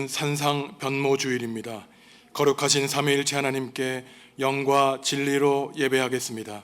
산상 변모주일입니다. 거룩하신 삼위일체 하나님께 영과 진리로 예배하겠습니다.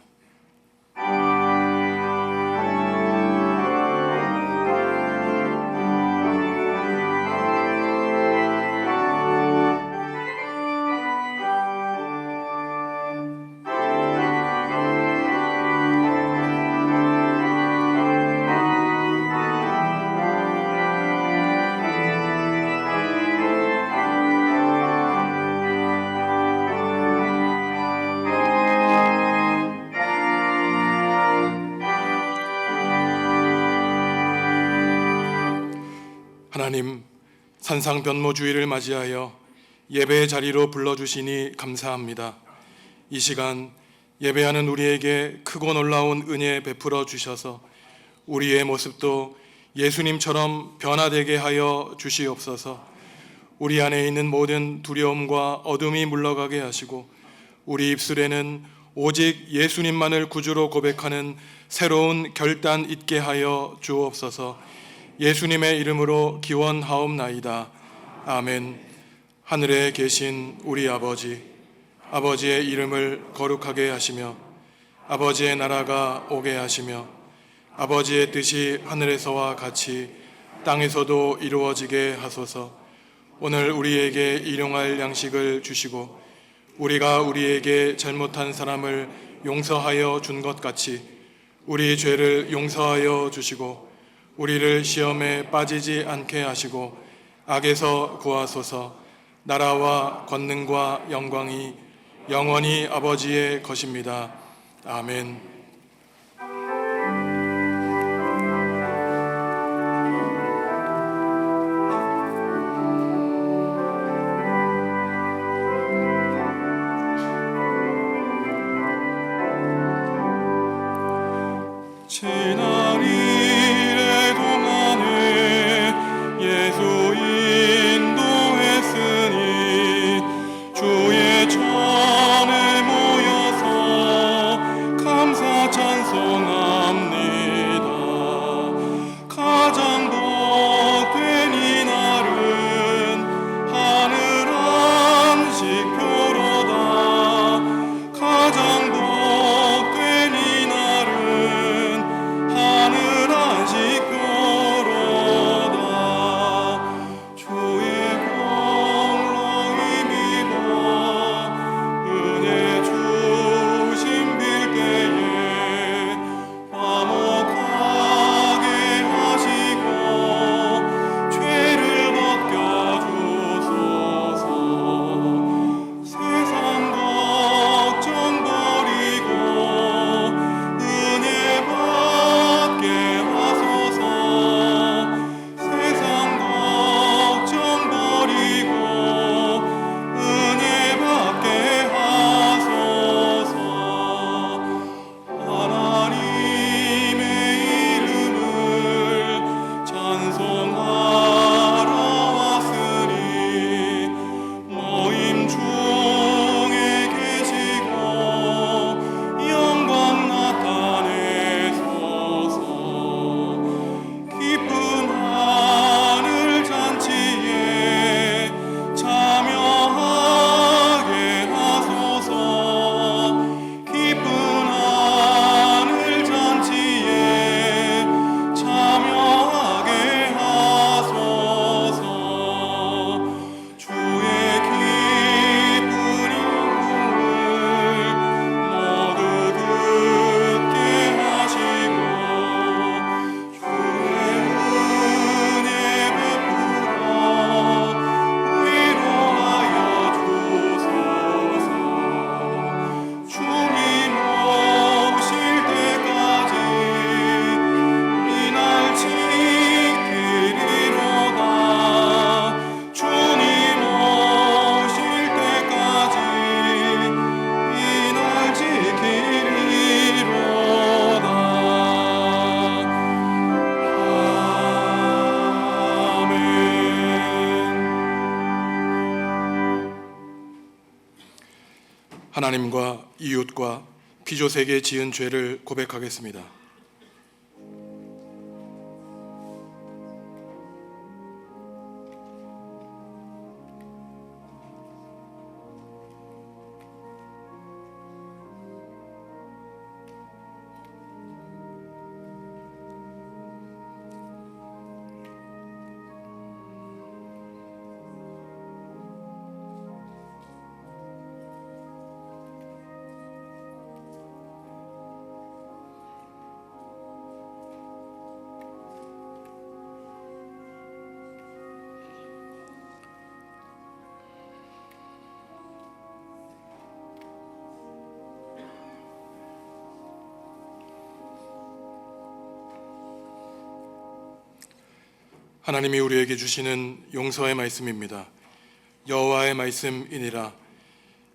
하나님, 산상변모주의를 맞이하여 예배의 자리로 불러주시니 감사합니다. 이 시간 예배하는 우리에게 크고 놀라운 은혜 베풀어 주셔서 우리의 모습도 예수님처럼 변화되게 하여 주시옵소서. 우리 안에 있는 모든 두려움과 어둠이 물러가게 하시고 우리 입술에는 오직 예수님만을 구주로 고백하는 새로운 결단 있게 하여 주옵소서. 예수님의 이름으로 기원하옵나이다. 아멘. 하늘에 계신 우리 아버지, 아버지의 이름을 거룩하게 하시며 아버지의 나라가 오게 하시며 아버지의 뜻이 하늘에서와 같이 땅에서도 이루어지게 하소서. 오늘 우리에게 일용할 양식을 주시고 우리가 우리에게 잘못한 사람을 용서하여 준 것 같이 우리 죄를 용서하여 주시고 우리를 시험에 빠지지 않게 하시고 악에서 구하소서. 나라와 권능과 영광이 영원히 아버지의 것입니다. 아멘. 지난 이래 동안에 예수 인도했으니 주의 전에 모여서 감사 찬송합니다. 가장 복된 이날은 하늘 안식표로다. 가장 복된 이날은 하늘 안식표로다. 주의 공로 힘입어 은혜 주신 빌때에 화목하게 하시고 죄를 벗겨주소서. 세상 걱정 버리고 은혜 받게 하소서. 세상 걱정 버리고 은혜 받게 하소서. 하나님의 이름을 찬송하러 왔으니 모임 중에 계시고 영광 나타내소서. 기쁜 하늘 잔치에 참여하게 하소서. 기쁜 하늘 잔치에 참여하게 하소서. 주의 기쁜 인품을 모두 듣게 하시고 주의 은혜 베풀어 위로하여 주소서. 주님 오실 때까지 이날 지키리로다. 주님 오실 때까지 이날 지키리로다. 아멘. 하나님과 이웃과 피조세계에 지은 죄를 고백하겠습니다. 하나님이 우리에게 주시는 용서의 말씀입니다. 여호와의 말씀이니라.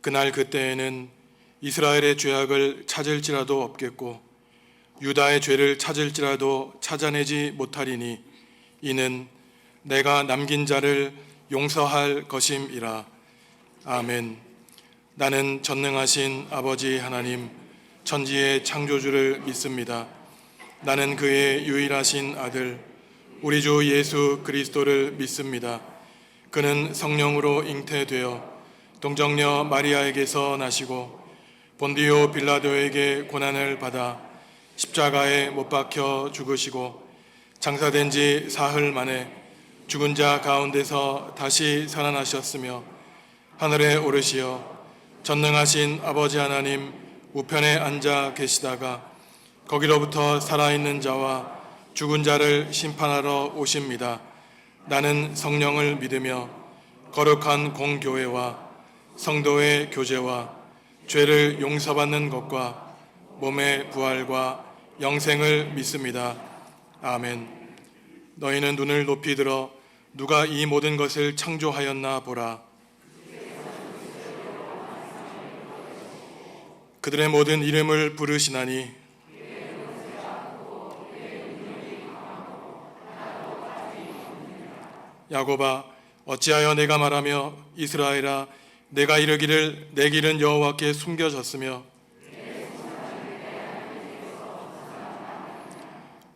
그날 그때에는 이스라엘의 죄악을 찾을지라도 없겠고 유다의 죄를 찾을지라도 찾아내지 못하리니 이는 내가 남긴 자를 용서할 것임이라. 아멘. 나는 전능하신 아버지 하나님 천지의 창조주를 믿습니다. 나는 그의 유일하신 아들 우리 주 예수 그리스도를 믿습니다. 그는 성령으로 잉태되어 동정녀 마리아에게서 나시고 본디오 빌라도에게 고난을 받아 십자가에 못 박혀 죽으시고 장사된 지 사흘 만에 죽은 자 가운데서 다시 살아나셨으며 하늘에 오르시어 전능하신 아버지 하나님 우편에 앉아 계시다가 거기로부터 살아있는 자와 죽은 자를 심판하러 오십니다. 나는 성령을 믿으며 거룩한 공교회와 성도의 교제와 죄를 용서받는 것과 몸의 부활과 영생을 믿습니다. 아멘. 너희는 눈을 높이 들어 누가 이 모든 것을 창조하였나 보라. 그들의 모든 이름을 부르시나니 야곱아 어찌하여 내가 말하며 이스라엘아 내가 이르기를 내 길은 여호와께 숨겨졌으며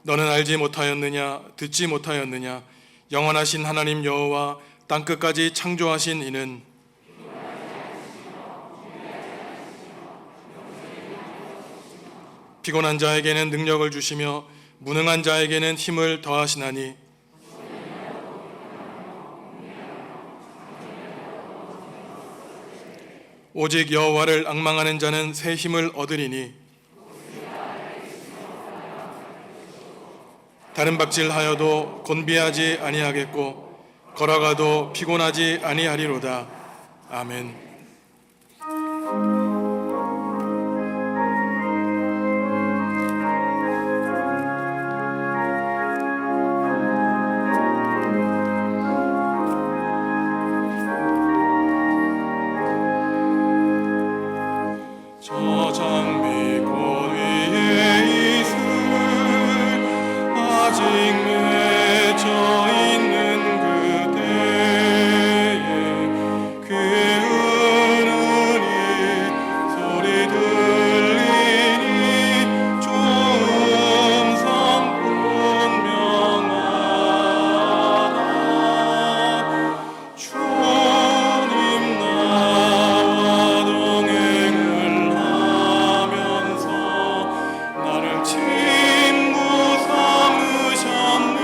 너는 알지 못하였느냐 듣지 못하였느냐 영원하신 하나님 여호와 땅끝까지 창조하신 이는 피곤한 자에게는 능력을 주시며 무능한 자에게는 힘을 더하시나니 오직 여호와를 앙망하는 자는 새 힘을 얻으리니 다른 박질하여도 곤비하지 아니하겠고 걸어가도 피곤하지 아니하리로다. 아멘. 저 장미 꽃 위에 이슬 아직 맺혀 있는 그때에 그의 은은히 소리 들리니 좋은 성분 명하다. 주님 나와 동행을 하면서 나를 친구 삼으셨네.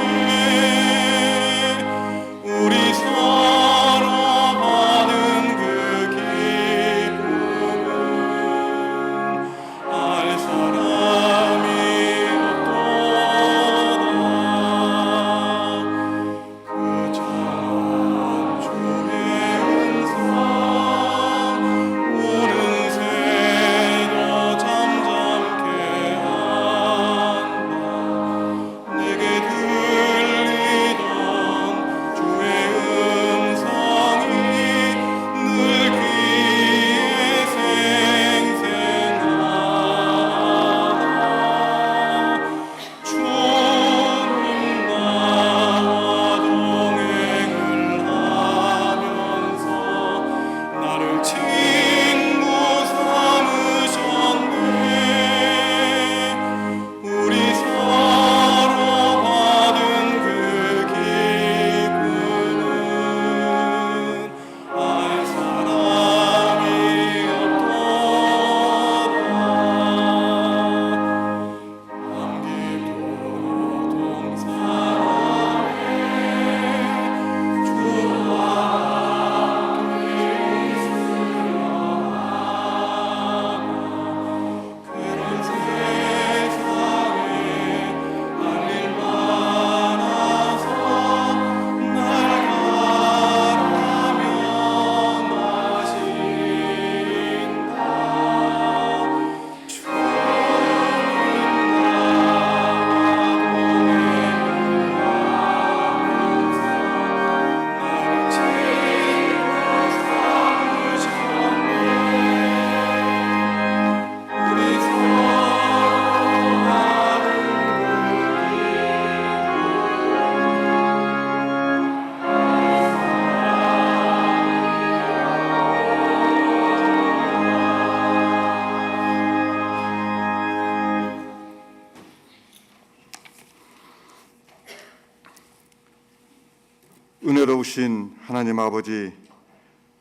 은혜로우신 하나님 아버지,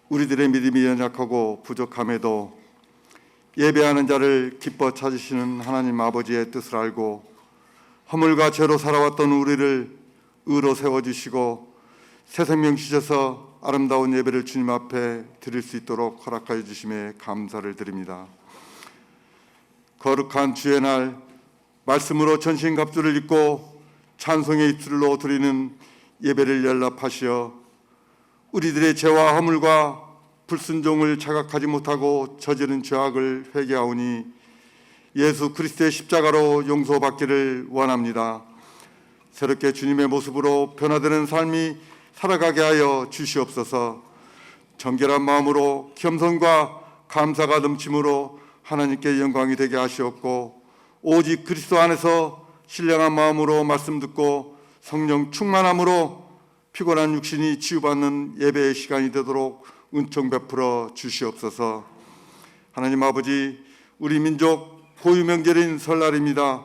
우리들의 믿음이 연약하고 부족함에도 예배하는 자를 기뻐 찾으시는 하나님 아버지의 뜻을 알고 허물과 죄로 살아왔던 우리를 의로 세워주시고 새 생명 주셔서 아름다운 예배를 주님 앞에 드릴 수 있도록 허락하여 주심에 감사를 드립니다. 거룩한 주의 날 말씀으로 전신갑주를 입고 찬송의 입술로 드리는 예배를 연락하시어 우리들의 죄와 허물과 불순종을 자각하지 못하고 저지른 죄악을 회개하오니 예수 그리스도의 십자가로 용서받기를 원합니다. 새롭게 주님의 모습으로 변화되는 삶이 살아가게 하여 주시옵소서. 정결한 마음으로 겸손과 감사가 넘침으로 하나님께 영광이 되게 하시옵고 오직 그리스도 안에서 신령한 마음으로 말씀 듣고 성령 충만함으로 피곤한 육신이 치유받는 예배의 시간이 되도록 은총 베풀어 주시옵소서. 하나님 아버지, 우리 민족 고유 명절인 설날입니다.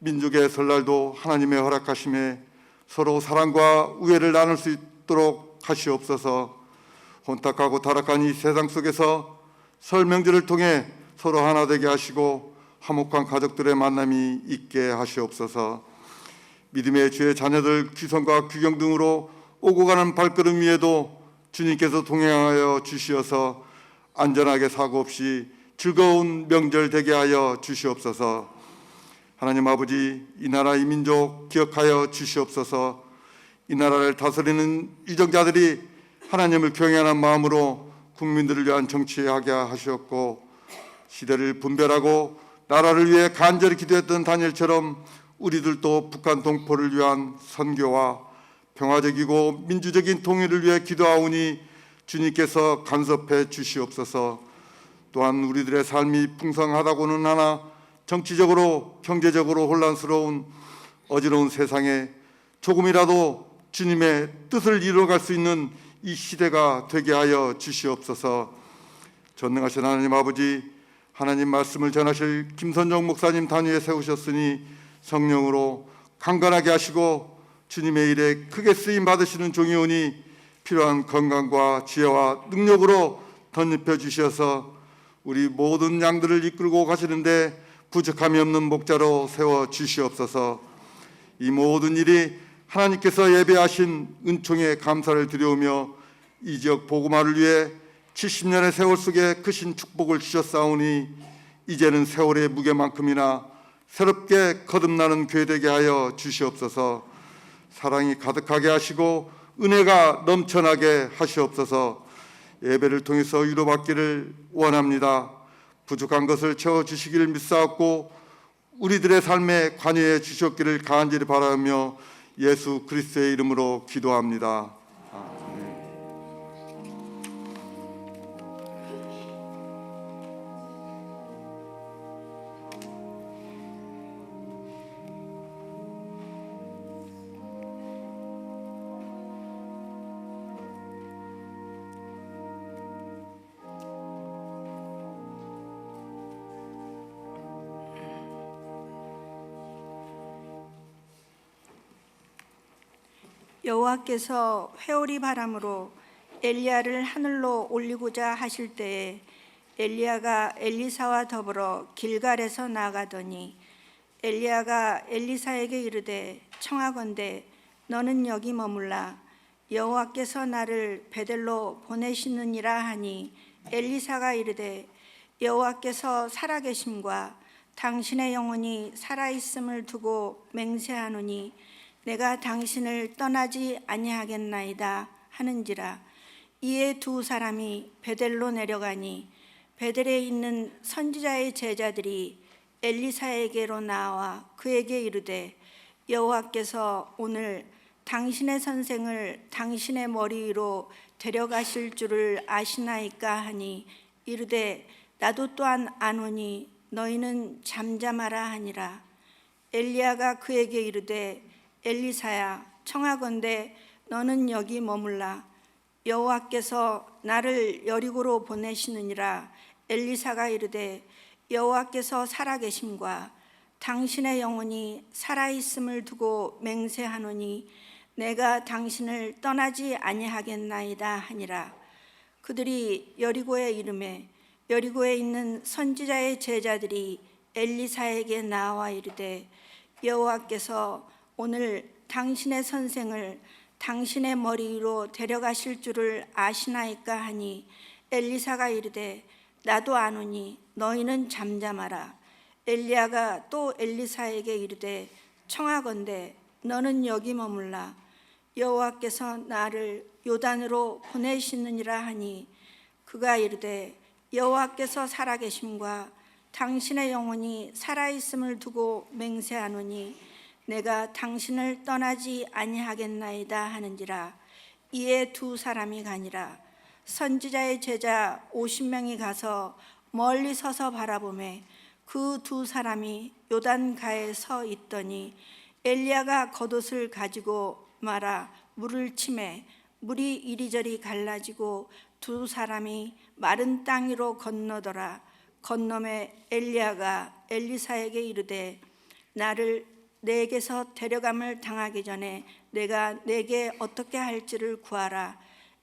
민족의 설날도 하나님의 허락하심에 서로 사랑과 우애를 나눌 수 있도록 하시옵소서. 혼탁하고 타락한 이 세상 속에서 설 명절을 통해 서로 하나 되게 하시고 화목한 가족들의 만남이 있게 하시옵소서. 믿음의 주의 자녀들 귀성과 귀경 등으로 오고 가는 발걸음 위에도 주님께서 동행하여 주시어서 안전하게 사고 없이 즐거운 명절 되게 하여 주시옵소서. 하나님 아버지, 이 나라 이 민족 기억하여 주시옵소서. 이 나라를 다스리는 위정자들이 하나님을 경외하는 마음으로 국민들을 위한 정치하게 하셨고 시대를 분별하고 나라를 위해 간절히 기도했던 다니엘처럼 우리들도 북한 동포를 위한 선교와 평화적이고 민주적인 통일을 위해 기도하오니 주님께서 간섭해 주시옵소서. 또한 우리들의 삶이 풍성하다고는 하나 정치적으로 경제적으로 혼란스러운 어지러운 세상에 조금이라도 주님의 뜻을 이루어갈 수 있는 이 시대가 되게 하여 주시옵소서. 전능하신 하나님 아버지, 하나님 말씀을 전하실 김선정 목사님 단위에 세우셨으니 성령으로 강건하게 하시고 주님의 일에 크게 쓰임 받으시는 종이오니 필요한 건강과 지혜와 능력으로 덧입혀 주셔서 우리 모든 양들을 이끌고 가시는데 부족함이 없는 목자로 세워 주시옵소서. 이 모든 일이 하나님께서 예배하신 은총에 감사를 드려오며 이 지역 복음화를 위해 70년의 세월 속에 크신 축복을 주셨사오니 이제는 세월의 무게만큼이나 새롭게 거듭나는 교회 되게 하여 주시옵소서. 사랑이 가득하게 하시고 은혜가 넘쳐나게 하시옵소서. 예배를 통해서 위로받기를 원합니다. 부족한 것을 채워주시기를 믿사옵고 우리들의 삶에 관여해 주셨기를 간절히 바라며 예수 그리스도의 이름으로 기도합니다. 아멘. 여호와께서 회오리 바람으로 엘리야를 하늘로 올리고자 하실 때에 엘리야가 엘리사와 더불어 길갈에서 나가더니 엘리야가 엘리사에게 이르되 청하건대 너는 여기 머물라 여호와께서 나를 베델로 보내시느니라 하니 엘리사가 이르되 여호와께서 살아계심과 당신의 영혼이 살아있음을 두고 맹세하노니 내가 당신을 떠나지 아니하겠나이다 하는지라. 이에 두 사람이 베델로 내려가니 베델에 있는 선지자의 제자들이 엘리사에게로 나와 그에게 이르되 여호와께서 오늘 당신의 선생을 당신의 머리 위로 데려가실 줄을 아시나이까 하니 이르되 나도 또한 아노니 너희는 잠잠하라 하니라. 엘리야가 그에게 이르되 엘리사야 청하건대 너는 여기 머물라 여호와께서 나를 여리고로 보내시느니라. 엘리사가 이르되 여호와께서 살아계심과 당신의 영혼이 살아있음을 두고 맹세하노니 내가 당신을 떠나지 아니하겠나이다 하니라. 그들이 여리고에 이르매 여리고에 있는 선지자의 제자들이 엘리사에게 나와 이르되 여호와께서 오늘 당신의 선생을 당신의 머리 위로 데려가실 줄을 아시나이까 하니 엘리사가 이르되 나도 아노니 너희는 잠잠하라. 엘리야가 또 엘리사에게 이르되 청하건대 너는 여기 머물라. 여호와께서 나를 요단으로 보내시느니라 하니 그가 이르되 여호와께서 살아계심과 당신의 영혼이 살아있음을 두고 맹세하노니 내가 당신을 떠나지 아니하겠나이다 하는지라. 이에 두 사람이 가니라. 선지자의 제자 50명이 가서 멀리 서서 바라보매 그 두 사람이 요단가에 서 있더니 엘리야가 겉옷을 가지고 말아 물을 치매 물이 이리저리 갈라지고 두 사람이 마른 땅 위로 건너더라. 건너매 엘리야가 엘리사에게 이르되 나를 내게서 데려감을 당하기 전에 내가 내게 어떻게 할지를 구하라.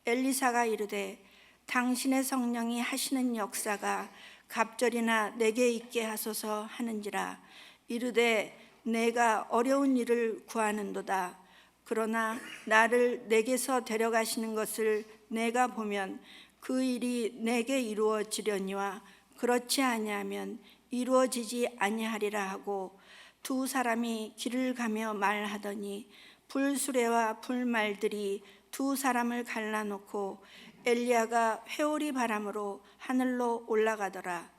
엘리사가 이르되 당신의 성령이 하시는 역사가 갑절이나 내게 있게 하소서 하는지라. 이르되 내가 어려운 일을 구하는도다. 그러나 나를 내게서 데려가시는 것을 내가 보면 그 일이 내게 이루어지려니와 그렇지 아니하면 이루어지지 아니하리라 하고 두 사람이 길을 가며 말하더니 불수레와 불말들이 두 사람을 갈라놓고 엘리야가 회오리 바람으로 하늘로 올라가더라.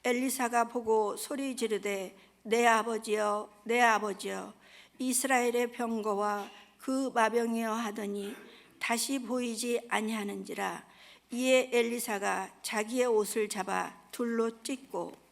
엘리사가 보고 소리 지르되 내 아버지여 내 아버지여 이스라엘의 병거와 그 마병이여 하더니 다시 보이지 아니하는지라. 이에 엘리사가 자기의 옷을 잡아 둘로 찢고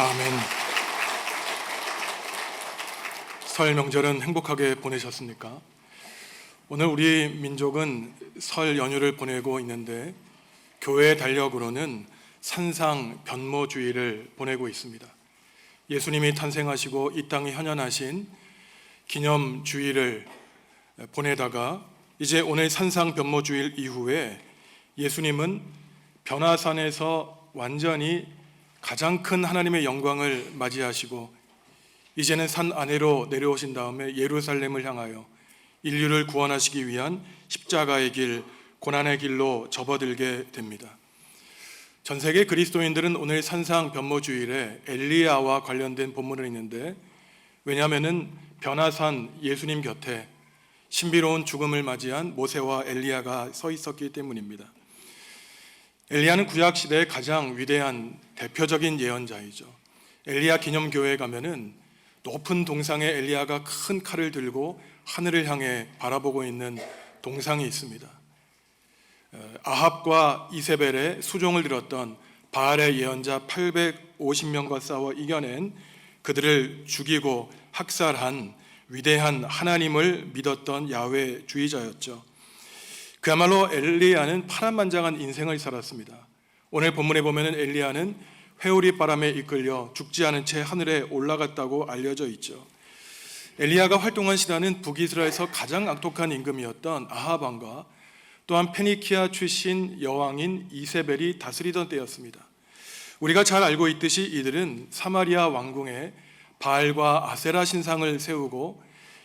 아멘. 설 명절은 행복하게 보내셨습니까? 오늘 우리 민족은 설 연휴를 보내고 있는데 교회의 달력으로는 산상 변모주의를 보내고 있습니다. 예수님이 탄생하시고 이 땅에 현현하신 기념주의를 보내다가 이제 오늘 산상 변모주일 이후에 예수님은 변화산에서 완전히 가장 큰 하나님의 영광을 맞이하시고 이제는 산 아래로 내려오신 다음에 예루살렘을 향하여 인류를 구원하시기 위한 십자가의 길, 고난의 길로 접어들게 됩니다. 전 세계 그리스도인들은 오늘 산상 변모주일에 엘리야와 관련된 본문을 읽는데, 왜냐하면은 변화산 예수님 곁에 신비로운 죽음을 맞이한 모세와 엘리야가 서 있었기 때문입니다. 엘리야는 구약 시대의 가장 위대한 대표적인 예언자이죠. 엘리야 기념교회에 가면은 높은 동상에 엘리야가 큰 칼을 들고 하늘을 향해 바라보고 있는 동상이 있습니다. 아합과 이세벨의 수종을 들었던 바알의 예언자 850명과 싸워 이겨낸, 그들을 죽이고 학살한 위대한 하나님을 믿었던 야훼 주의자였죠. 그야말로 엘리야는 파란만장한 인생을 살았습니다. 오늘 본문에 보면 엘리야는 회오리 바람에 이끌려 죽지 않은 채 하늘에 올라갔다고 알려져 있죠. 엘리야가 활동한 시대는 북이스라엘에서 가장 악독한 임금이었던 아합 왕과 또한 페니키아 출신 여왕인 이세벨이 다스리던 때였습니다. 우리가 잘 알고 있듯이 이들은 사마리아 왕궁에 바알과 아세라 신상을 세우고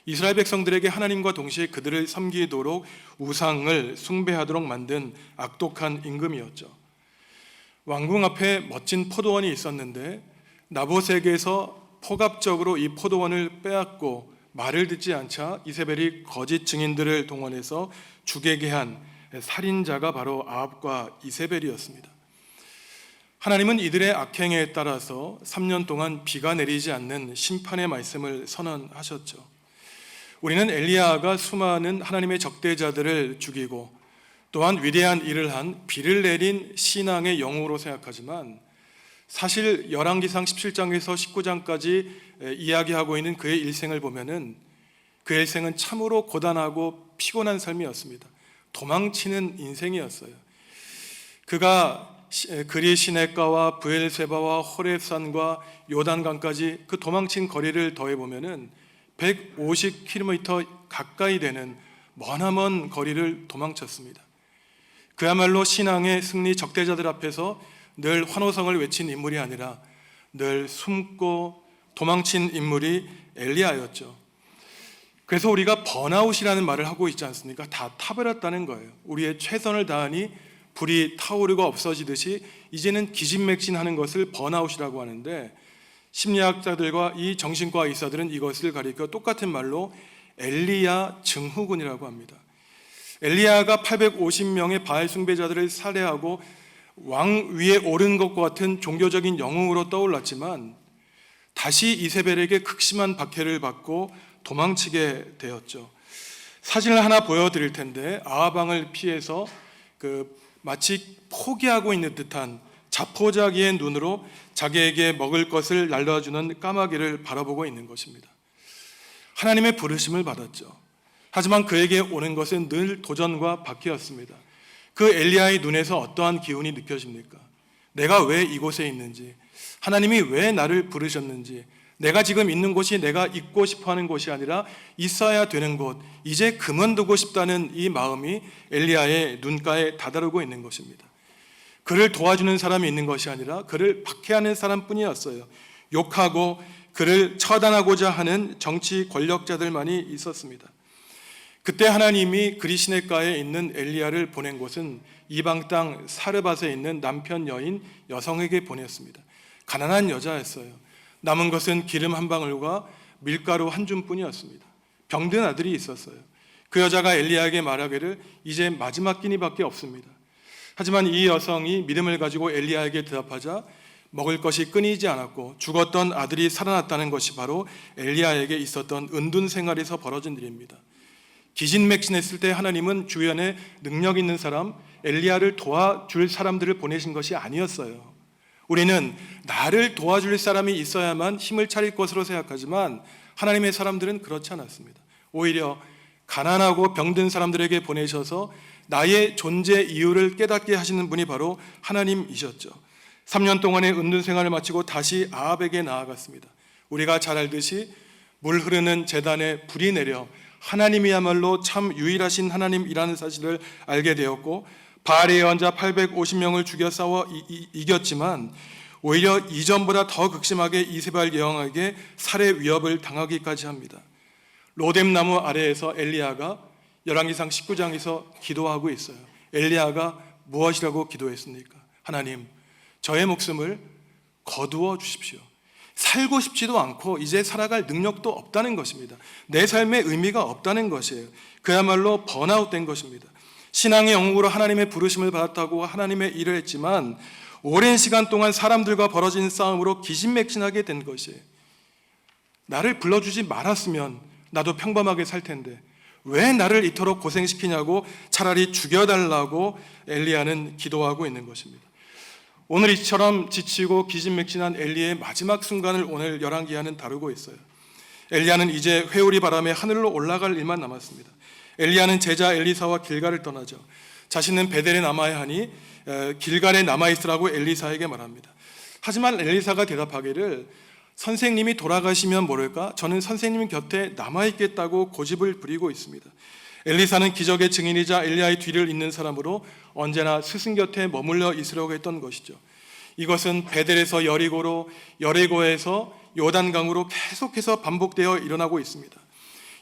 이스라엘 백성들에게 하나님과 동시에 그들을 섬기도록 우상을 숭배하도록 만든 악독한 임금이었죠. 왕궁 앞에 멋진 포도원이 있었는데 나봇에게서 포갑적으로 이 포도원을 빼앗고 말을 듣지 않자 이세벨이 거짓 증인들을 동원해서 죽게 한 살인자가 바로 아합과 이세벨이었습니다. 하나님은 이들의 악행에 따라서 3년 동안 비가 내리지 않는 심판의 말씀을 선언하셨죠. 우리는 엘리야가 수많은 하나님의 적대자들을 죽이고 또한 위대한 일을 한 비를 내린 신앙의 영웅으로 생각하지만, 사실 열왕기상 17장에서 19장까지 이야기하고 있는 그의 일생을 보면은 그의 일생은 참으로 고단하고 피곤한 삶이었습니다. 도망치는 인생이었어요. 그가 그리 시내가와 브엘세바와 호렙산과 요단강까지 그 도망친 거리를 더해 보면은 150km 가까이 되는 머나먼 거리를 도망쳤습니다. 그야말로 신앙의 승리, 적대자들 앞에서 늘 환호성을 외친 인물이 아니라 늘 숨고 도망친 인물이 엘리야였죠. 그래서 우리가 번아웃이라는 말을 하고 있지 않습니까? 다 타버렸다는 거예요. 우리의 최선을 다하니 불이 타오르고 없어지듯이 이제는 기진맥진하는 것을 번아웃이라고 하는데, 심리학자들과 이 정신과 의사들은 이것을 가리켜 똑같은 말로 엘리야 증후군이라고 합니다. 엘리야가 850명의 바알 숭배자들을 살해하고 왕 위에 오른 것과 같은 종교적인 영웅으로 떠올랐지만 다시 이세벨에게 극심한 박해를 받고 도망치게 되었죠. 사진을 하나 보여드릴 텐데, 아합 왕을 피해서 마치 포기하고 있는 듯한 자포자기의 눈으로 자기에게 먹을 것을 날려주는 까마귀를 바라보고 있는 것입니다. 하나님의 부르심을 받았죠. 하지만 그에게 오는 것은 늘 도전과 박해였습니다. 그 엘리야의 눈에서 어떠한 기운이 느껴집니까? 내가 왜 이곳에 있는지, 하나님이 왜 나를 부르셨는지, 내가 지금 있는 곳이 내가 있고 싶어하는 곳이 아니라 있어야 되는 곳, 이제 그만두고 싶다는 이 마음이 엘리야의 눈가에 다다르고 있는 것입니다. 그를 도와주는 사람이 있는 것이 아니라 그를 박해하는 사람뿐이었어요. 욕하고 그를 처단하고자 하는 정치 권력자들만이 있었습니다. 그때 하나님이 그리시네가에 있는 엘리야를 보낸 곳은 이방 땅 사르밧에 있는 남편 여인 여성에게 보냈습니다. 가난한 여자였어요. 남은 것은 기름 한 방울과 밀가루 한 줌뿐이었습니다. 병든 아들이 있었어요. 그 여자가 엘리야에게 말하기를 이제 마지막 끼니밖에 없습니다. 하지만 이 여성이 믿음을 가지고 엘리야에게 대답하자 먹을 것이 끊이지 않았고 죽었던 아들이 살아났다는 것이 바로 엘리야에게 있었던 은둔 생활에서 벌어진 일입니다. 기진맥진했을 때 하나님은 주변에 능력 있는 사람, 엘리야를 도와줄 사람들을 보내신 것이 아니었어요. 우리는 나를 도와줄 사람이 있어야만 힘을 차릴 것으로 생각하지만 하나님의 사람들은 그렇지 않았습니다. 오히려 가난하고 병든 사람들에게 보내셔서 나의 존재 이유를 깨닫게 하시는 분이 바로 하나님이셨죠. 3년 동안의 은둔 생활을 마치고 다시 아합에게 나아갔습니다. 우리가 잘 알듯이 물 흐르는 제단에 불이 내려 하나님이야말로 참 유일하신 하나님이라는 사실을 알게 되었고, 바알의 예언자 850명을 죽여 싸워 이겼지만 오히려 이전보다 더 극심하게 이세벨 여왕에게 살해 위협을 당하기까지 합니다. 로뎀나무 아래에서 엘리야가 열왕기상 19장에서 기도하고 있어요. 엘리야가 무엇이라고 기도했습니까? 하나님, 저의 목숨을 거두어 주십시오. 살고 싶지도 않고 이제 살아갈 능력도 없다는 것입니다. 내 삶에 의미가 없다는 것이에요. 그야말로 번아웃된 것입니다. 신앙의 영웅으로 하나님의 부르심을 받았다고 하나님의 일을 했지만 오랜 시간 동안 사람들과 벌어진 싸움으로 기진맥진하게 된 것이에요. 나를 불러주지 말았으면 나도 평범하게 살 텐데 왜 나를 이토록 고생시키냐고 차라리 죽여달라고 엘리야는 기도하고 있는 것입니다. 오늘 이처럼 지치고 기진맥진한 엘리야의 마지막 순간을 오늘 열왕기하는 다루고 있어요. 엘리야는 이제 회오리 바람에 하늘로 올라갈 일만 남았습니다. 엘리야는 제자 엘리사와 길갈을 떠나죠. 자신은 베델에 남아야 하니 길갈에 남아있으라고 엘리사에게 말합니다. 하지만 엘리사가 대답하기를 선생님이 돌아가시면 모를까? 저는 선생님 곁에 남아있겠다고 고집을 부리고 있습니다. 엘리사는 기적의 증인이자 엘리야의 뒤를 잇는 사람으로 언제나 스승 곁에 머물러 있으려고 했던 것이죠. 이것은 베델에서 여리고로, 여리고에서 요단강으로 계속해서 반복되어 일어나고 있습니다.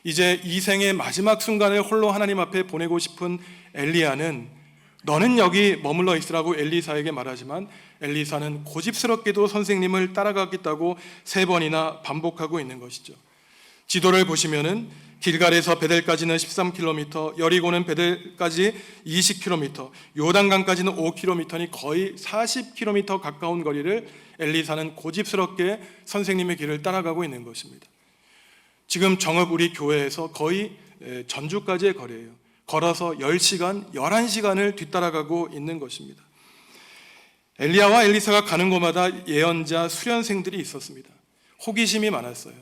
이제 이 생의 마지막 순간을 홀로 하나님 앞에 보내고 싶은 엘리야는 너는 여기 머물러 있으라고 엘리사에게 말하지만 엘리사는 고집스럽게도 선생님을 따라가겠다고 3번이나 반복하고 있는 것이죠. 지도를 보시면은 길갈에서 베델까지는 13km, 여리고는 베델까지 20km, 요단강까지는 5km니 거의 40km 가까운 거리를 엘리사는 고집스럽게 선생님의 길을 따라가고 있는 것입니다. 지금 정읍 우리 교회에서 거의 전주까지의 거리예요. 걸어서 10시간, 11시간을 뒤따라가고 있는 것입니다. 엘리야와 엘리사가 가는 곳마다 예언자 수련생들이 있었습니다. 호기심이 많았어요.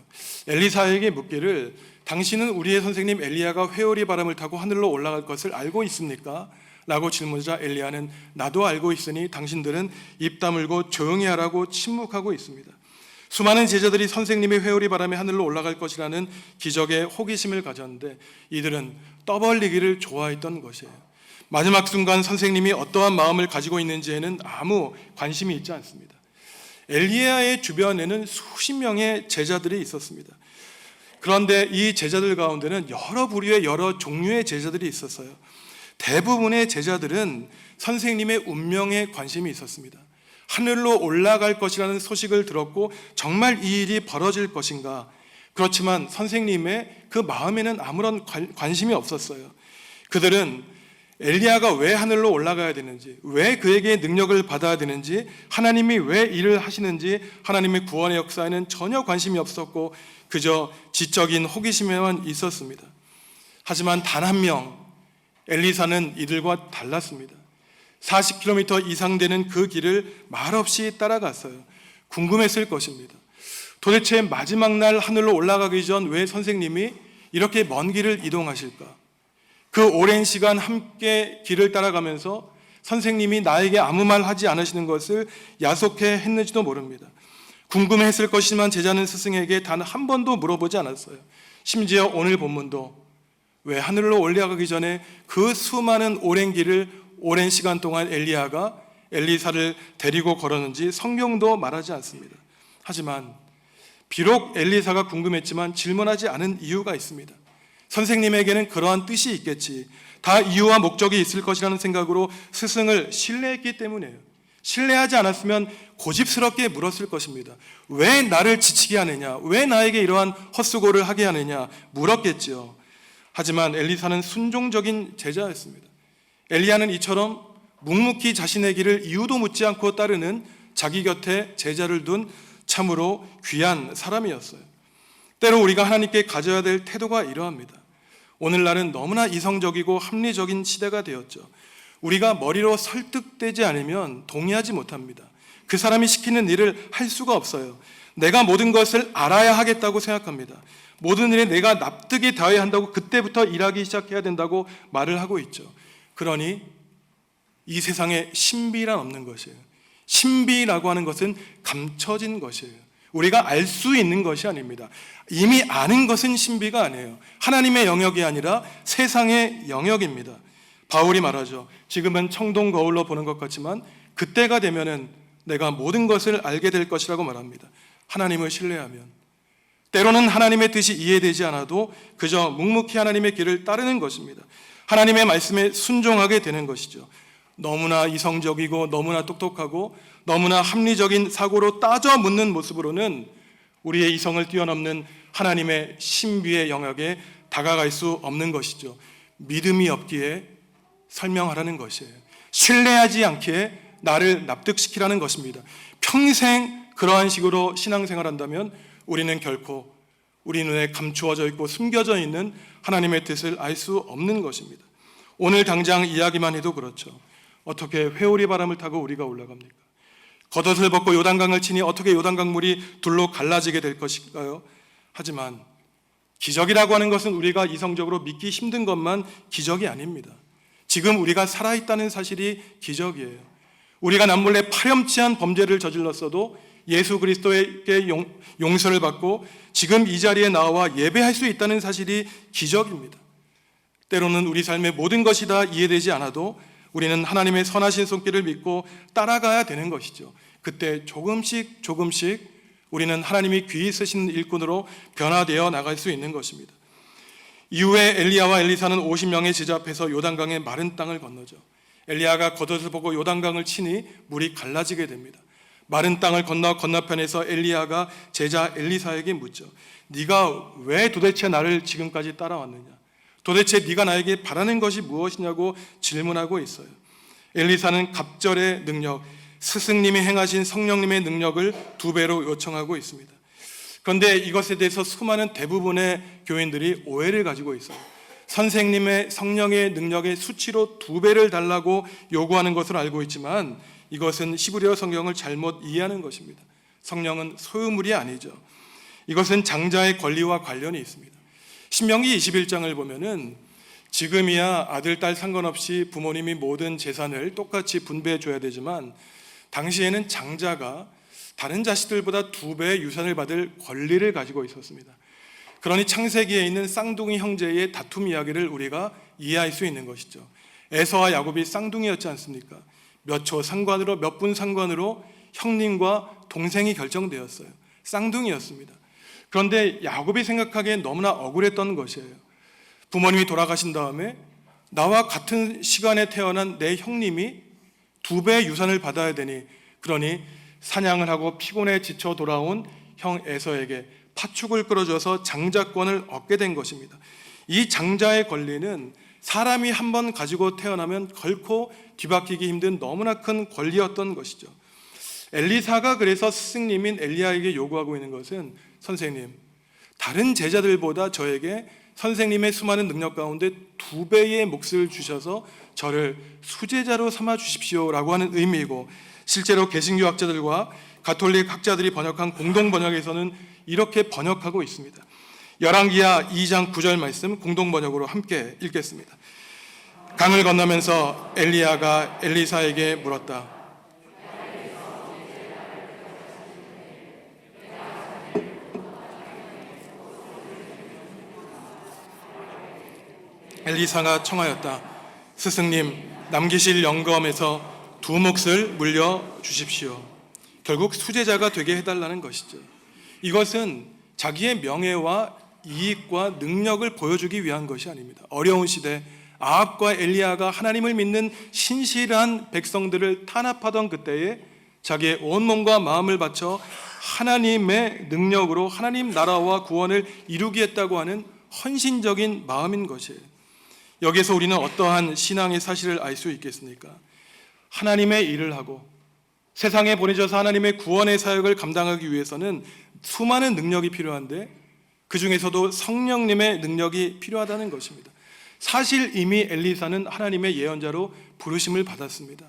엘리사에게 묻기를 당신은 우리의 선생님 엘리야가 회오리 바람을 타고 하늘로 올라갈 것을 알고 있습니까? 라고 질문하자 엘리야는 나도 알고 있으니 당신들은 입 다물고 조용히 하라고 침묵하고 있습니다. 수많은 제자들이 선생님이 회오리 바람에 하늘로 올라갈 것이라는 기적에 호기심을 가졌는데 이들은 떠벌리기를 좋아했던 것이에요. 마지막 순간 선생님이 어떠한 마음을 가지고 있는지에는 아무 관심이 있지 않습니다. 엘리야의 주변에는 수십 명의 제자들이 있었습니다. 그런데 이 제자들 가운데는 여러 부류의 여러 종류의 제자들이 있었어요. 대부분의 제자들은 선생님의 운명에 관심이 있었습니다. 하늘로 올라갈 것이라는 소식을 들었고 정말 이 일이 벌어질 것인가? 그렇지만 선생님의 그 마음에는 아무런 관심이 없었어요. 그들은 엘리야가 왜 하늘로 올라가야 되는지, 왜 그에게 능력을 받아야 되는지, 하나님이 왜 일을 하시는지 하나님의 구원의 역사에는 전혀 관심이 없었고 그저 지적인 호기심에만 있었습니다. 하지만 단 한 명 엘리사는 이들과 달랐습니다. 40km 이상 되는 그 길을 말없이 따라갔어요. 궁금했을 것입니다. 도대체 마지막 날 하늘로 올라가기 전 왜 선생님이 이렇게 먼 길을 이동하실까? 그 오랜 시간 함께 길을 따라가면서 선생님이 나에게 아무 말 하지 않으시는 것을 야속해 했는지도 모릅니다. 궁금했을 것이지만 제자는 스승에게 단 한 번도 물어보지 않았어요. 심지어 오늘 본문도 왜 하늘로 올라가기 전에 그 수많은 오랜 길을 오랜 시간 동안 엘리야가 엘리사를 데리고 걸었는지 성경도 말하지 않습니다. 하지만 비록 엘리사가 궁금했지만 질문하지 않은 이유가 있습니다. 선생님에게는 그러한 뜻이 있겠지, 다 이유와 목적이 있을 것이라는 생각으로 스승을 신뢰했기 때문이에요. 신뢰하지 않았으면 고집스럽게 물었을 것입니다. 왜 나를 지치게 하느냐, 왜 나에게 이러한 헛수고를 하게 하느냐 물었겠지요. 하지만 엘리사는 순종적인 제자였습니다. 엘리야는 이처럼 묵묵히 자신의 길을 이유도 묻지 않고 따르는 자기 곁에 제자를 둔 참으로 귀한 사람이었어요. 때로 우리가 하나님께 가져야 될 태도가 이러합니다. 오늘날은 너무나 이성적이고 합리적인 시대가 되었죠. 우리가 머리로 설득되지 않으면 동의하지 못합니다. 그 사람이 시키는 일을 할 수가 없어요. 내가 모든 것을 알아야 하겠다고 생각합니다. 모든 일에 내가 납득이 닿아야 한다고 그때부터 일하기 시작해야 된다고 말을 하고 있죠. 그러니 이 세상에 신비란 없는 것이에요. 신비라고 하는 것은 감춰진 것이에요. 우리가 알 수 있는 것이 아닙니다. 이미 아는 것은 신비가 아니에요. 하나님의 영역이 아니라 세상의 영역입니다. 바울이 말하죠. 지금은 청동 거울로 보는 것 같지만 그때가 되면은 내가 모든 것을 알게 될 것이라고 말합니다. 하나님을 신뢰하면, 때로는 하나님의 뜻이 이해되지 않아도 그저 묵묵히 하나님의 길을 따르는 것입니다. 하나님의 말씀에 순종하게 되는 것이죠. 너무나 이성적이고 너무나 똑똑하고 너무나 합리적인 사고로 따져 묻는 모습으로는 우리의 이성을 뛰어넘는 하나님의 신비의 영역에 다가갈 수 없는 것이죠. 믿음이 없기에 설명하라는 것이에요. 신뢰하지 않기에 나를 납득시키라는 것입니다. 평생 그러한 식으로 신앙생활한다면 우리는 결코 우리 눈에 감추어져 있고 숨겨져 있는 하나님의 뜻을 알 수 없는 것입니다. 오늘 당장 이야기만 해도 그렇죠. 어떻게 회오리 바람을 타고 우리가 올라갑니까? 겉옷을 벗고 요단강을 치니 어떻게 요단강물이 둘로 갈라지게 될 것일까요? 하지만 기적이라고 하는 것은 우리가 이성적으로 믿기 힘든 것만 기적이 아닙니다. 지금 우리가 살아있다는 사실이 기적이에요. 우리가 남몰래 파렴치한 범죄를 저질렀어도 예수 그리스도에게 용서를 받고 지금 이 자리에 나와 예배할 수 있다는 사실이 기적입니다. 때로는 우리 삶의 모든 것이 다 이해되지 않아도 우리는 하나님의 선하신 손길을 믿고 따라가야 되는 것이죠. 그때 조금씩 우리는 하나님이 귀히 쓰시는 일꾼으로 변화되어 나갈 수 있는 것입니다. 이후에 엘리야와 엘리사는 50명의 제자 앞에서 요단강의 마른 땅을 건너죠. 엘리야가 겉옷을 보고 요단강을 치니 물이 갈라지게 됩니다. 마른 땅을 건너 건너편에서 엘리야가 제자 엘리사에게 묻죠. 네가 왜 도대체 나를 지금까지 따라왔느냐? 도대체 네가 나에게 바라는 것이 무엇이냐고 질문하고 있어요. 엘리사는 갑절의 능력, 스승님이 행하신 성령님의 능력을 2배로 요청하고 있습니다. 그런데 이것에 대해서 수많은 대부분의 교인들이 오해를 가지고 있어요. 선생님의 성령의 능력의 수치로 2배를 달라고 요구하는 것으로 알고 있지만 이것은 히브리어 성경을 잘못 이해하는 것입니다. 성령은 소유물이 아니죠. 이것은 장자의 권리와 관련이 있습니다. 신명기 21장을 보면은 지금이야 아들, 딸 상관없이 부모님이 모든 재산을 똑같이 분배해 줘야 되지만 당시에는 장자가 다른 자식들보다 2배의 유산을 받을 권리를 가지고 있었습니다. 그러니 창세기에 있는 쌍둥이 형제의 다툼 이야기를 우리가 이해할 수 있는 것이죠. 에서와 야곱이 쌍둥이였지 않습니까? 몇 초 상관으로, 몇 분 상관으로 형님과 동생이 결정되었어요. 쌍둥이였습니다. 그런데 야곱이 생각하기엔 너무나 억울했던 것이에요. 부모님이 돌아가신 다음에 나와 같은 시간에 태어난 내 형님이 2배의 유산을 받아야 되니, 그러니 사냥을 하고 피곤해 지쳐 돌아온 형 에서에게 팥죽을 끌어줘서 장자권을 얻게 된 것입니다. 이 장자의 권리는 사람이 한번 가지고 태어나면 결코 뒤바뀌기 힘든 너무나 큰 권리였던 것이죠. 엘리사가 그래서 스승님인 엘리야에게 요구하고 있는 것은, 선생님, 다른 제자들보다 저에게 선생님의 수많은 능력 가운데 2배의 몫을 주셔서 저를 수제자로 삼아 주십시오라고 하는 의미이고, 실제로 개신교 학자들과 가톨릭 학자들이 번역한 공동 번역에서는 이렇게 번역하고 있습니다. 열왕기하 2장 9절 말씀 공동 번역으로 함께 읽겠습니다. 강을 건너면서 엘리야가 엘리사에게 물었다. 엘리사가 청하였다. 스승님, 남기실 영검에서 2 몫을 물려 주십시오. 결국 수제자가 되게 해달라는 것이죠. 이것은 자기의 명예와 이익과 능력을 보여주기 위한 것이 아닙니다. 어려운 시대 아합과 엘리야가 하나님을 믿는 신실한 백성들을 탄압하던 그때에 자기의 온몸과 마음을 바쳐 하나님의 능력으로 하나님 나라와 구원을 이루겠다고 하는 헌신적인 마음인 것이에요. 여기에서 우리는 어떠한 신앙의 사실을 알 수 있겠습니까? 하나님의 일을 하고 세상에 보내져서 하나님의 구원의 사역을 감당하기 위해서는 수많은 능력이 필요한데 그 중에서도 성령님의 능력이 필요하다는 것입니다. 사실 이미 엘리사는 하나님의 예언자로 부르심을 받았습니다.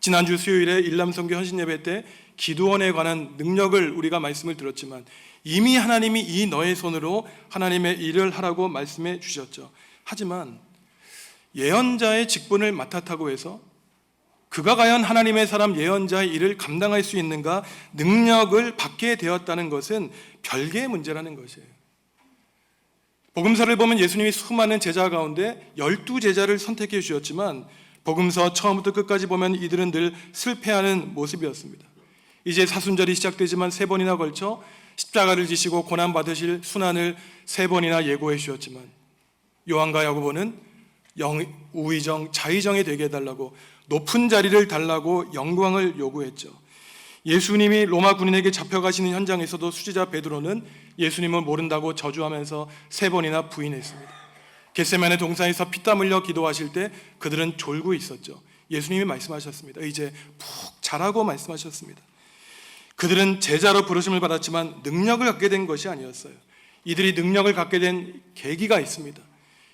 지난주 수요일에 일남성교 헌신예배 때 기도원에 관한 능력을 우리가 말씀을 들었지만 이미 하나님이 이 너의 손으로 하나님의 일을 하라고 말씀해 주셨죠. 하지만 예언자의 직분을 맡았다고 해서 그가 과연 하나님의 사람 예언자의 일을 감당할 수 있는가, 능력을 받게 되었다는 것은 별개의 문제라는 것이에요. 복음서를 보면 예수님이 수많은 제자 가운데 12제자를 선택해 주셨지만 복음서 처음부터 끝까지 보면 이들은 늘 실패하는 모습이었습니다. 이제 사순절이 시작되지만 3번이나 걸쳐 십자가를 지시고 고난받으실 순환을 3번이나 예고해 주셨지만 요한과 야고보는 우의정, 자의정이 되게 해달라고, 높은 자리를 달라고 영광을 요구했죠. 예수님이 로마 군인에게 잡혀가시는 현장에서도 수지자 베드로는 예수님을 모른다고 저주하면서 3번이나 부인했습니다. 겟세마네 동산에서 피땀 흘려 기도하실 때 그들은 졸고 있었죠. 예수님이 말씀하셨습니다. 이제 푹 자라고 말씀하셨습니다. 그들은 제자로 부르심을 받았지만 능력을 갖게 된 것이 아니었어요. 이들이 능력을 갖게 된 계기가 있습니다.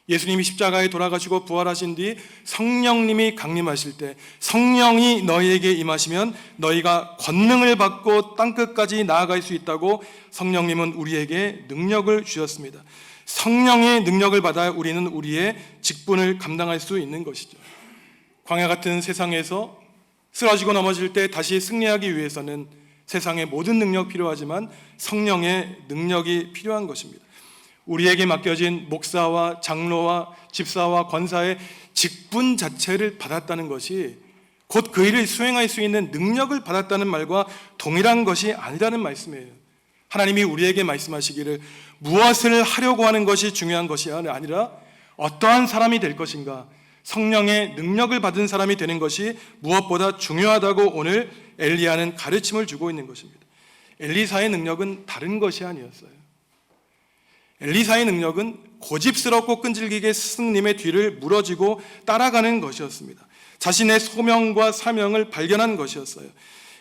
예수님이 십자가에 돌아가시고 부활하신 뒤 성령님이 강림하실 때 성령이 너희에게 임하시면 너희가 권능을 받고 땅끝까지 나아갈 수 있다고 성령님은 우리에게 능력을 주셨습니다. 성령의 능력을 받아 우리는 우리의 직분을 감당할 수 있는 것이죠. 광야 같은 세상에서 쓰러지고 넘어질 때 다시 승리하기 위해서는 세상의 모든 능력 필요하지만 성령의 능력이 필요한 것입니다. 우리에게 맡겨진 목사와 장로와 집사와 권사의 직분 자체를 받았다는 것이 곧 그 일을 수행할 수 있는 능력을 받았다는 말과 동일한 것이 아니라는 말씀이에요. 하나님이 우리에게 말씀하시기를 무엇을 하려고 하는 것이 중요한 것이 아니라 어떠한 사람이 될 것인가, 성령의 능력을 받은 사람이 되는 것이 무엇보다 중요하다고 오늘 엘리야는 가르침을 주고 있는 것입니다. 엘리사의 능력은 다른 것이 아니었어요. 엘리사의 능력은 고집스럽고 끈질기게 스승님의 뒤를 물어지고 따라가는 것이었습니다. 자신의 소명과 사명을 발견한 것이었어요.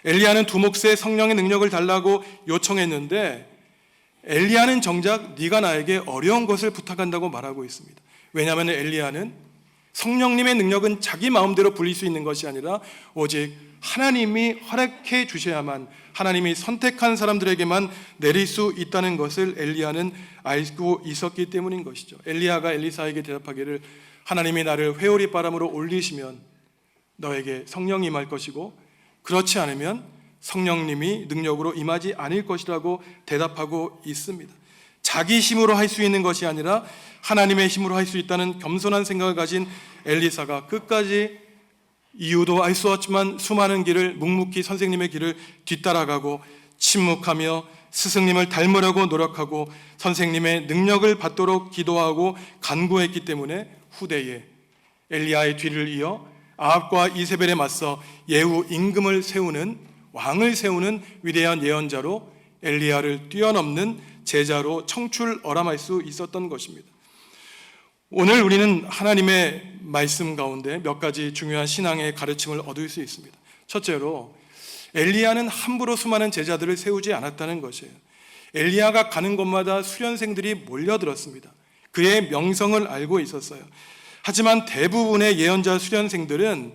엘리야는 두목새 성령의 능력을 달라고 요청했는데 엘리야는 정작 네가 나에게 어려운 것을 부탁한다고 말하고 있습니다. 왜냐하면 엘리야는 성령님의 능력은 자기 마음대로 불릴 수 있는 것이 아니라 오직 하나님이 허락해 주셔야만, 하나님이 선택한 사람들에게만 내릴 수 있다는 것을 엘리야는 알고 있었기 때문인 것이죠. 엘리야가 엘리사에게 대답하기를 하나님이 나를 회오리 바람으로 올리시면 너에게 성령이 임할 것이고 그렇지 않으면 성령님이 능력으로 임하지 않을 것이라고 대답하고 있습니다. 자기 힘으로 할 수 있는 것이 아니라 하나님의 힘으로 할 수 있다는 겸손한 생각을 가진 엘리사가 끝까지 이유도 알 수 없지만 수많은 길을 묵묵히 선생님의 길을 뒤따라가고 침묵하며 스승님을 닮으려고 노력하고 선생님의 능력을 받도록 기도하고 간구했기 때문에 후대에 엘리야의 뒤를 이어 아합과 이세벨에 맞서 예후 임금을 세우는, 왕을 세우는 위대한 예언자로 엘리야를 뛰어넘는 제자로 청출어람할 수 있었던 것입니다. 오늘 우리는 하나님의 말씀 가운데 몇 가지 중요한 신앙의 가르침을 얻을 수 있습니다. 첫째로 엘리야는 함부로 수많은 제자들을 세우지 않았다는 것이에요. 엘리야가 가는 곳마다 수련생들이 몰려들었습니다. 그의 명성을 알고 있었어요. 하지만 대부분의 예언자 수련생들은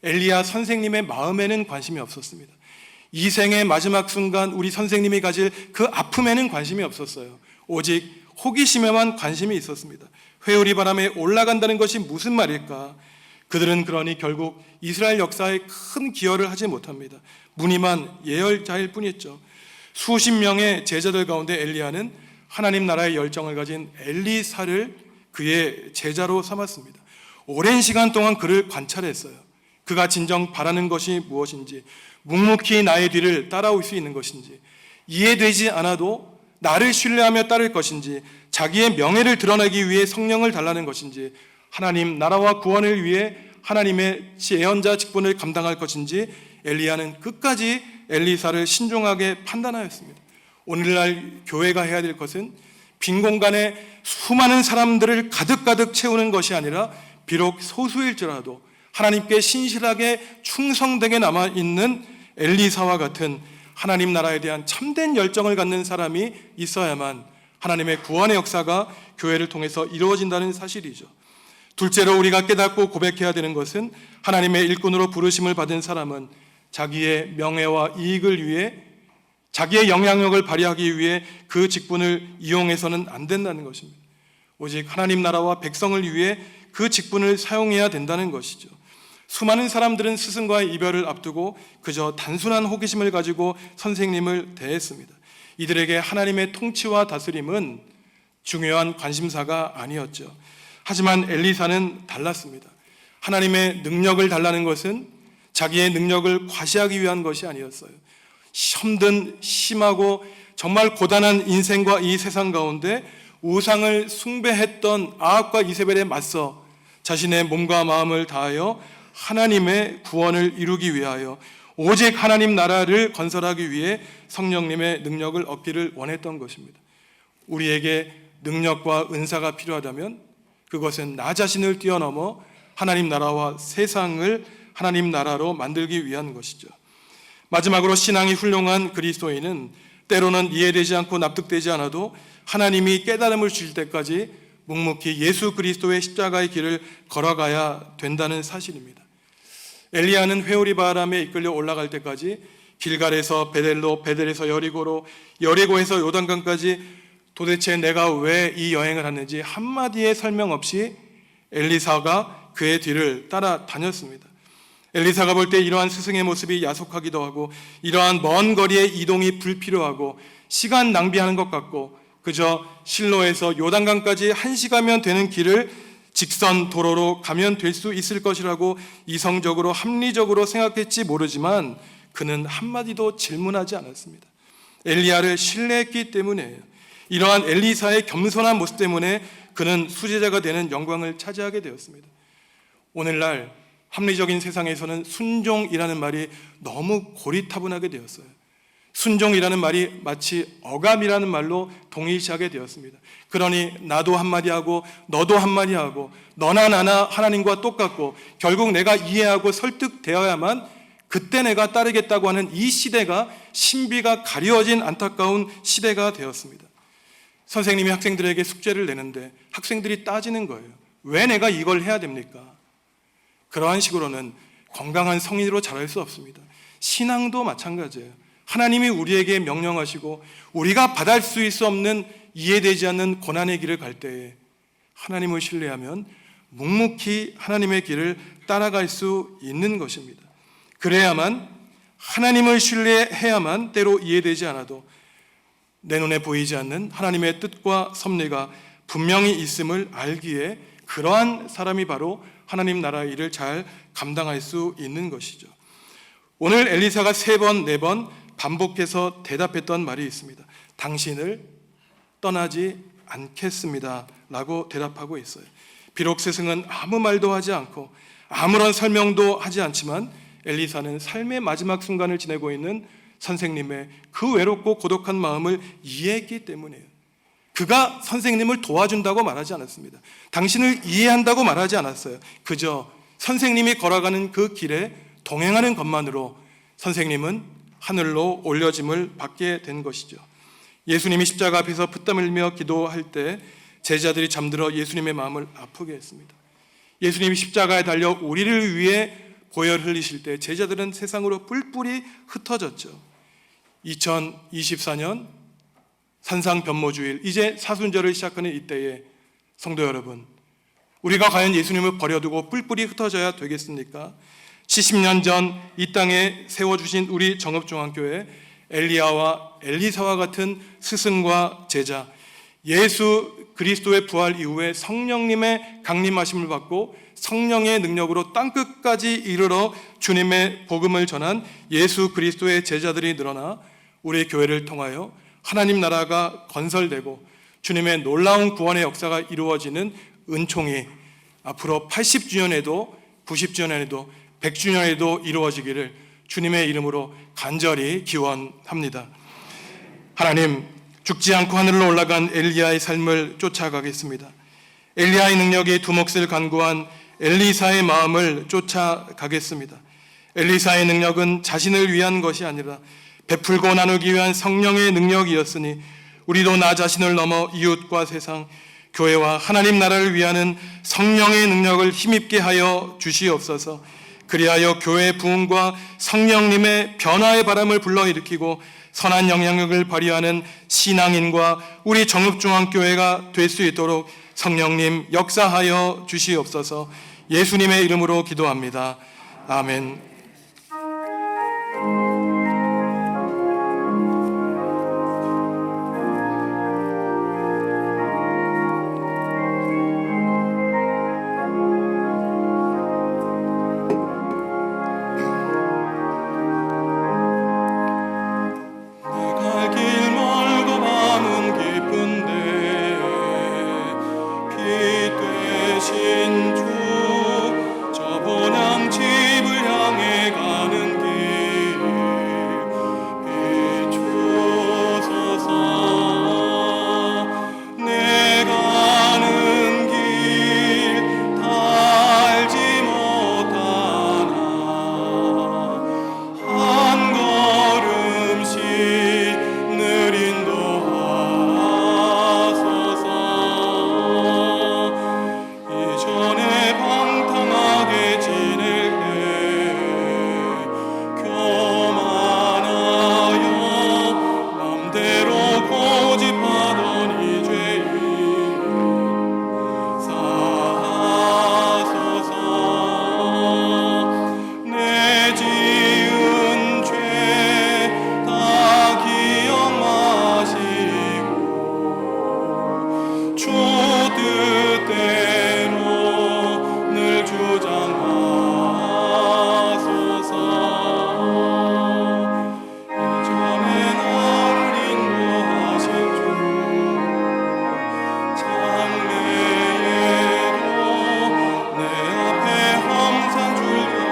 엘리야 선생님의 마음에는 관심이 없었습니다. 이 생의 마지막 순간 우리 선생님이 가질 그 아픔에는 관심이 없었어요. 오직 호기심에만 관심이 있었습니다. 회오리 바람에 올라간다는 것이 무슨 말일까? 그들은 그러니 결국 이스라엘 역사에 큰 기여를 하지 못합니다. 무늬만 예언자일 뿐이었죠. 수십 명의 제자들 가운데 엘리야는 하나님 나라의 열정을 가진 엘리사를 그의 제자로 삼았습니다. 오랜 시간 동안 그를 관찰했어요. 그가 진정 바라는 것이 무엇인지, 묵묵히 나의 뒤를 따라올 수 있는 것인지, 이해되지 않아도 나를 신뢰하며 따를 것인지, 자기의 명예를 드러내기 위해 성령을 달라는 것인지, 하나님 나라와 구원을 위해 하나님의 예언자 직분을 감당할 것인지 엘리야는 끝까지 엘리사를 신중하게 판단하였습니다. 오늘날 교회가 해야 될 것은 빈 공간에 수많은 사람들을 가득가득 채우는 것이 아니라 비록 소수일지라도 하나님께 신실하게 충성되게 남아있는 엘리사와 같은 하나님 나라에 대한 참된 열정을 갖는 사람이 있어야만 하나님의 구원의 역사가 교회를 통해서 이루어진다는 사실이죠. 둘째로 우리가 깨닫고 고백해야 되는 것은 하나님의 일꾼으로 부르심을 받은 사람은 자기의 명예와 이익을 위해 자기의 영향력을 발휘하기 위해 그 직분을 이용해서는 안 된다는 것입니다. 오직 하나님 나라와 백성을 위해 그 직분을 사용해야 된다는 것이죠. 수많은 사람들은 스승과의 이별을 앞두고 그저 단순한 호기심을 가지고 선생님을 대했습니다. 이들에게 하나님의 통치와 다스림은 중요한 관심사가 아니었죠. 하지만 엘리사는 달랐습니다. 하나님의 능력을 달라는 것은 자기의 능력을 과시하기 위한 것이 아니었어요. 힘든 심하고 정말 고단한 인생과 이 세상 가운데 우상을 숭배했던 아합과 이세벨에 맞서 자신의 몸과 마음을 다하여 하나님의 구원을 이루기 위하여 오직 하나님 나라를 건설하기 위해 성령님의 능력을 얻기를 원했던 것입니다. 우리에게 능력과 은사가 필요하다면 그것은 나 자신을 뛰어넘어 하나님 나라와 세상을 하나님 나라로 만들기 위한 것이죠. 마지막으로 신앙이 훌륭한 그리스도인은 때로는 이해되지 않고 납득되지 않아도 하나님이 깨달음을 주실 때까지 묵묵히 예수 그리스도의 십자가의 길을 걸어가야 된다는 사실입니다. 엘리야는 회오리 바람에 이끌려 올라갈 때까지 길갈에서 베델로, 베델에서 여리고로, 여리고에서 요단강까지 도대체 내가 왜 이 여행을 하는지 한마디의 설명 없이 엘리사가 그의 뒤를 따라다녔습니다. 엘리사가 볼 때 이러한 스승의 모습이 야속하기도 하고 이러한 먼 거리의 이동이 불필요하고 시간 낭비하는 것 같고 그저 실로에서 요단강까지 1시간이면 되는 길을 직선 도로로 가면 될 수 있을 것이라고 이성적으로 합리적으로 생각했지 모르지만 그는 한마디도 질문하지 않았습니다. 엘리야를 신뢰했기 때문이에요. 이러한 엘리사의 겸손한 모습 때문에 그는 수제자가 되는 영광을 차지하게 되었습니다. 오늘날 합리적인 세상에서는 순종이라는 말이 너무 고리타분하게 되었어요. 순종이라는 말이 마치 억압이라는 말로 동일시하게 되었습니다. 그러니 나도 한마디 하고 너도 한마디 하고 너나 나나 하나님과 똑같고 결국 내가 이해하고 설득되어야만 그때 내가 따르겠다고 하는 이 시대가 신비가 가려진 안타까운 시대가 되었습니다. 선생님이 학생들에게 숙제를 내는데 학생들이 따지는 거예요. 왜 내가 이걸 해야 됩니까? 그러한 식으로는 건강한 성인으로 자랄 수 없습니다. 신앙도 마찬가지예요. 하나님이 우리에게 명령하시고 우리가 받을 수 없는 이해되지 않는 고난의 길을 갈 때에 하나님을 신뢰하면 묵묵히 하나님의 길을 따라갈 수 있는 것입니다. 그래야만 하나님을 신뢰해야만 때로 이해되지 않아도 내 눈에 보이지 않는 하나님의 뜻과 섭리가 분명히 있음을 알기에 그러한 사람이 바로 하나님 나라의 일을 잘 감당할 수 있는 것이죠. 오늘 엘리사가 3번, 4번 반복해서 대답했던 말이 있습니다. 당신을 떠나지 않겠습니다 라고 대답하고 있어요. 비록 스승은 아무 말도 하지 않고 아무런 설명도 하지 않지만 엘리사는 삶의 마지막 순간을 지내고 있는 선생님의 그 외롭고 고독한 마음을 이해했기 때문이에요. 그가 선생님을 도와준다고 말하지 않았습니다. 당신을 이해한다고 말하지 않았어요. 그저 선생님이 걸어가는 그 길에 동행하는 것만으로 선생님은 하늘로 올려짐을 받게 된 것이죠. 예수님이 십자가 앞에서 피땀 흘리며 기도할 때 제자들이 잠들어 예수님의 마음을 아프게 했습니다. 예수님이 십자가에 달려 우리를 위해 보혈 흘리실 때 제자들은 세상으로 뿔뿔이 흩어졌죠. 2024년 산상변모주일, 이제 사순절을 시작하는 이때에 성도 여러분, 우리가 과연 예수님을 버려두고 뿔뿔이 흩어져야 되겠습니까? 70년 전 이 땅에 세워주신 우리 정읍중앙교회 엘리야와 엘리사와 같은 스승과 제자, 예수 그리스도의 부활 이후에 성령님의 강림하심을 받고 성령의 능력으로 땅끝까지 이르러 주님의 복음을 전한 예수 그리스도의 제자들이 늘어나 우리 교회를 통하여 하나님 나라가 건설되고 주님의 놀라운 구원의 역사가 이루어지는 은총이 앞으로 80주년에도 90주년에도 100주년에도 이루어지기를 주님의 이름으로 간절히 기원합니다. 하나님, 죽지 않고 하늘로 올라간 엘리야의 삶을 쫓아가겠습니다. 엘리야의 능력이 두 몫을 간구한 엘리사의 마음을 쫓아가겠습니다. 엘리사의 능력은 자신을 위한 것이 아니라 베풀고 나누기 위한 성령의 능력이었으니 우리도 나 자신을 넘어 이웃과 세상, 교회와 하나님 나라를 위하는 성령의 능력을 힘입게 하여 주시옵소서. 그리하여 교회의 부흥과 성령님의 변화의 바람을 불러일으키고 선한 영향력을 발휘하는 신앙인과 우리 정읍중앙교회가 될 수 있도록 성령님 역사하여 주시옵소서. 예수님의 이름으로 기도합니다. 아멘. 갈 길 멀고 밤은 깊은데 빛 되신 주 저 본향 집을 향해 가는 길 비추소서. 내 가는 길 달지 못하나 한 걸음씩 늘 인도하소서. 이전에 방탕하게 지낼 때 교만하여 맘대로 고집하던 이 죄인 사하소서. 내 지은 죄 다 기억 마시고 주 뜻대로 늘 주장하소서. 이전에 나를 인도하신 주 장래에도 내 앞에 항상 주소서.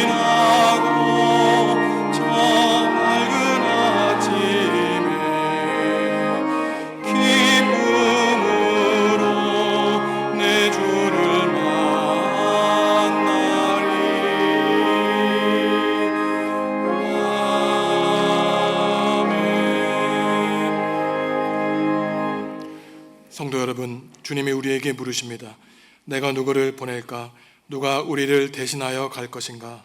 함신하고 저 맑은 아침에 기쁨으로 내 주를 만나리. 아멘. 성도 여러분, 주님이 우리에게 물으십니다. 내가 누구를 보낼까? 누가 우리를 대신하여 갈 것인가?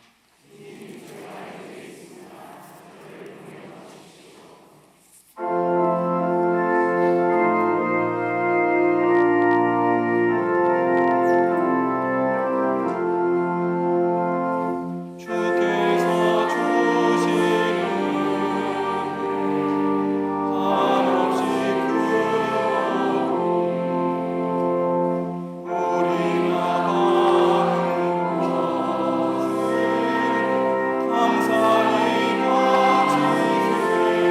주께서 주시는 한없이 큰 우리가 받은 것을 감사히 받으세요.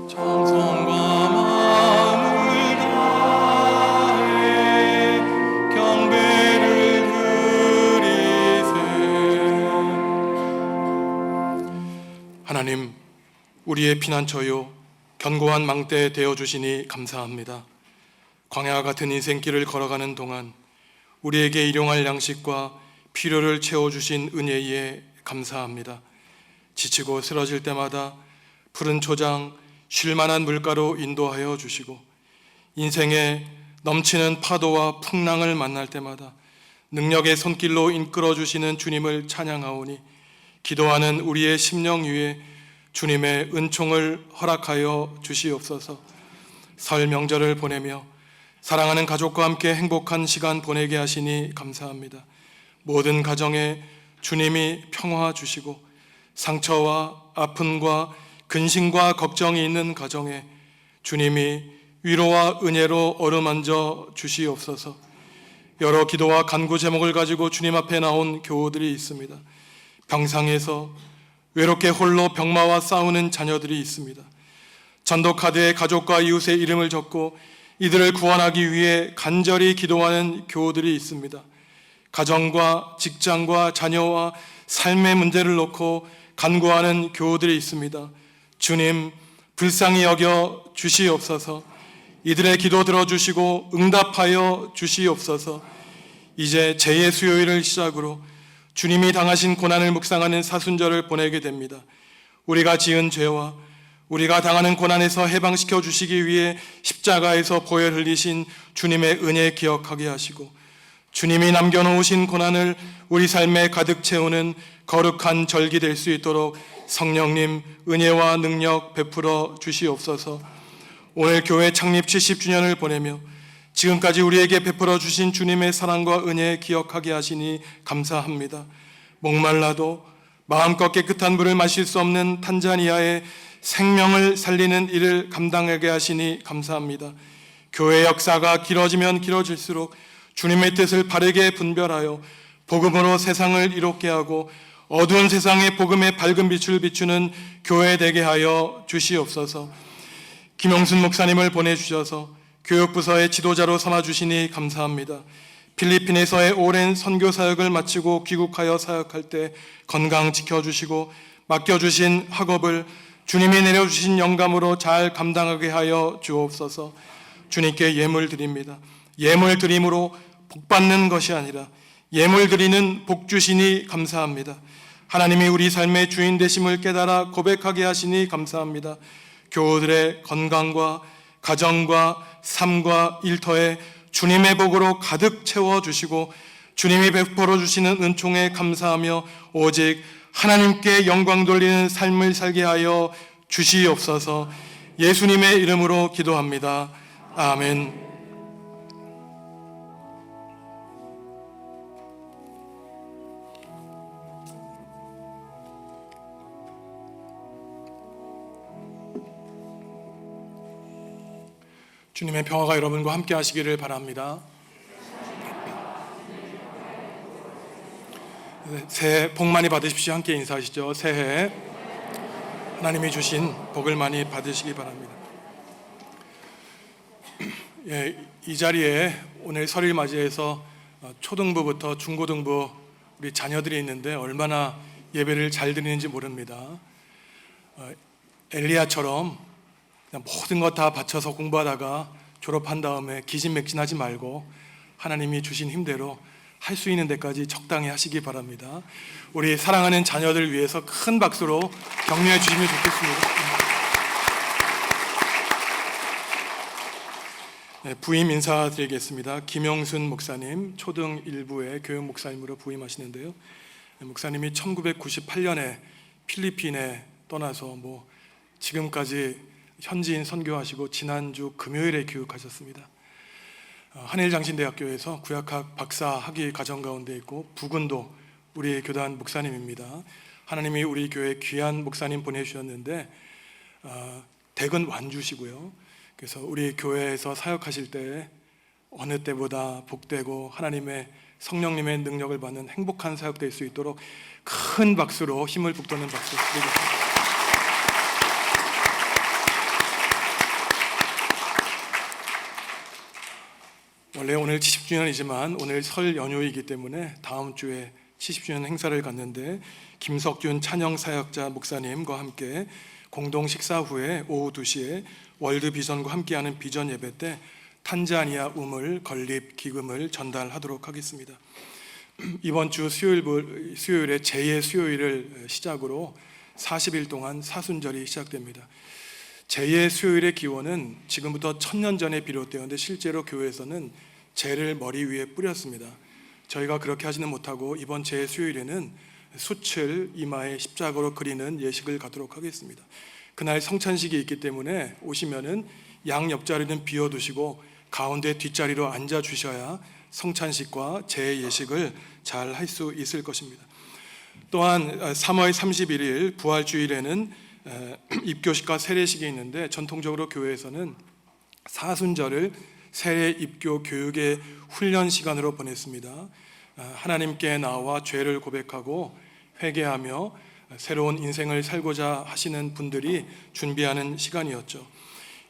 정성과 마음을 다해 경배를 드리세. 하나님, 우리의 피난처요 견고한 망대 되어 주시니 감사합니다. 광야와 같은 인생길을 걸어가는 동안 우리에게 일용할 양식과 필요를 채워 주신 은혜에 감사합니다. 지치고 쓰러질 때마다 푸른 초장, 쉴만한 물가로 인도하여 주시고 인생의 넘치는 파도와 풍랑을 만날 때마다 능력의 손길로 이끌어 주시는 주님을 찬양하오니 기도하는 우리의 심령 위에 주님의 은총을 허락하여 주시옵소서. 설 명절을 보내며 사랑하는 가족과 함께 행복한 시간 보내게 하시니 감사합니다. 모든 가정에 주님이 평화 주시고 상처와 아픔과 근심과 걱정이 있는 가정에 주님이 위로와 은혜로 어루만져 주시옵소서. 여러 기도와 간구 제목을 가지고 주님 앞에 나온 교우들이 있습니다. 병상에서 외롭게 홀로 병마와 싸우는 자녀들이 있습니다. 전도카드에 가족과 이웃의 이름을 적고 이들을 구원하기 위해 간절히 기도하는 교우들이 있습니다. 가정과 직장과 자녀와 삶의 문제를 놓고 간구하는 교우들이 있습니다. 주님 불쌍히 여겨 주시옵소서. 이들의 기도 들어주시고 응답하여 주시옵소서. 이제 제2의 수요일을 시작으로 주님이 당하신 고난을 묵상하는 사순절을 보내게 됩니다. 우리가 지은 죄와 우리가 당하는 고난에서 해방시켜 주시기 위해 십자가에서 보혈 흘리신 주님의 은혜 기억하게 하시고, 주님이 남겨놓으신 고난을 우리 삶에 가득 채우는 거룩한 절기 될 수 있도록 성령님 은혜와 능력 베풀어 주시옵소서. 오늘 교회 창립 70주년을 보내며 지금까지 우리에게 베풀어 주신 주님의 사랑과 은혜 기억하게 하시니 감사합니다. 목말라도 마음껏 깨끗한 물을 마실 수 없는 탄자니아의 생명을 살리는 일을 감당하게 하시니 감사합니다. 교회 역사가 길어지면 길어질수록 주님의 뜻을 바르게 분별하여 복음으로 세상을 이롭게 하고 어두운 세상에 복음의 밝은 빛을 비추는 교회 되게 하여 주시옵소서. 김용순 목사님을 보내주셔서 교육부서의 지도자로 삼아주시니 감사합니다. 필리핀에서의 오랜 선교 사역을 마치고 귀국하여 사역할 때 건강 지켜주시고 맡겨주신 학업을 주님이 내려주신 영감으로 잘 감당하게 하여 주옵소서. 주님께 예물 드립니다. 예물 드림으로 복 받는 것이 아니라 예물 드리는 복 주시니 감사합니다. 하나님이 우리 삶의 주인 되심을 깨달아 고백하게 하시니 감사합니다. 교우들의 건강과 가정과 삶과 일터에 주님의 복으로 가득 채워주시고 주님이 베풀어 주시는 은총에 감사하며 오직 하나님께 영광 돌리는 삶을 살게 하여 주시옵소서. 예수님의 이름으로 기도합니다. 아멘. 주님의 평화가 여러분과 함께 하시기를 바랍니다. 새해 복 많이 받으십시오. 함께 인사하시죠. 새해 하나님이 주신 복을 많이 받으시기 바랍니다. 예, 이 자리에 오늘 설을 맞이해서 초등부부터 중고등부 우리 자녀들이 있는데 얼마나 예배를 잘 드리는지 모릅니다. 엘리야처럼 그냥 모든 것 다 바쳐서 공부하다가 졸업한 다음에 기진맥진하지 말고 하나님이 주신 힘대로 할 수 있는 데까지 적당히 하시기 바랍니다. 우리 사랑하는 자녀들 위해서 큰 박수로 격려해 주시면 좋겠습니다. 네, 부임 인사드리겠습니다. 김용순 목사님, 초등 1부의 교육 목사님으로 부임하시는데요. 목사님이 1998년에 필리핀에 떠나서 지금까지 현지인 선교하시고 지난주 금요일에 귀국하셨습니다. 한일장신대학교에서 구약학 박사 학위 과정 가운데 있고 부군도 우리 교단 목사님입니다. 하나님이 우리 교회 귀한 목사님 보내주셨는데 댁은 완주시고요. 그래서 우리 교회에서 사역하실 때 어느 때보다 복되고 하나님의 성령님의 능력을 받는 행복한 사역 될 수 있도록 큰 박수로 힘을 북돋는 박수 드리겠습니다. 원래 오늘 70주년이지만 오늘 설 연휴이기 때문에 다음 주에 70주년 행사를 갖는데 김석균 찬영사역자 목사님과 함께 공동 식사 후에 오후 2시에 월드비전과 함께하는 비전 예배 때 탄자니아 우물 건립 기금을 전달하도록 하겠습니다. 이번 주 수요일에 제2의 수요일을 시작으로 40일 동안 사순절이 시작됩니다. 제2의 수요일의 기원은 지금부터 1000년 전에 비롯되었는데 실제로 교회에서는 재를 머리 위에 뿌렸습니다. 저희가 그렇게 하지는 못하고 이번 제2의 수요일에는 숯을 이마에 십자가로 그리는 예식을 갖도록 하겠습니다. 그날 성찬식이 있기 때문에 오시면은 양 옆자리는 비워두시고 가운데 뒷자리로 앉아주셔야 성찬식과 제 예식을 잘 할 수 있을 것입니다. 또한 3월 31일 부활주일에는 입교식과 세례식이 있는데 전통적으로 교회에서는 사순절을 세례 입교 교육의 훈련 시간으로 보냈습니다. 하나님께 나와 죄를 고백하고 회개하며 새로운 인생을 살고자 하시는 분들이 준비하는 시간이었죠.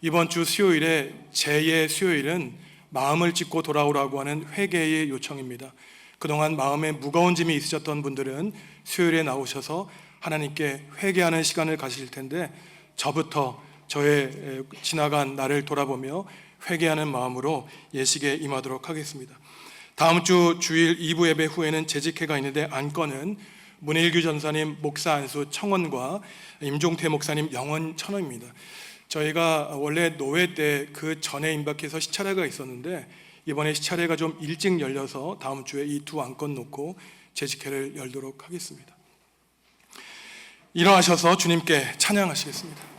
이번 주 수요일에 제2의 수요일은 마음을 찢고 돌아오라고 하는 회개의 요청입니다. 그동안 마음에 무거운 짐이 있으셨던 분들은 수요일에 나오셔서 하나님께 회개하는 시간을 가질 텐데 저부터 저의 지나간 나를 돌아보며 회개하는 마음으로 예식에 임하도록 하겠습니다. 다음 주 주일 2부 예배 후에는 재직회가 있는데 안건은 문일규 전사님 목사 안수 청원과 임종태 목사님 영원 천원입니다. 저희가 원래 노회 때 그 전에 임박해서 시차례가 있었는데 이번에 시차례가 좀 일찍 열려서 다음 주에 이 두 안건 놓고 재직회를 열도록 하겠습니다. 일어나셔서 주님께 찬양하시겠습니다.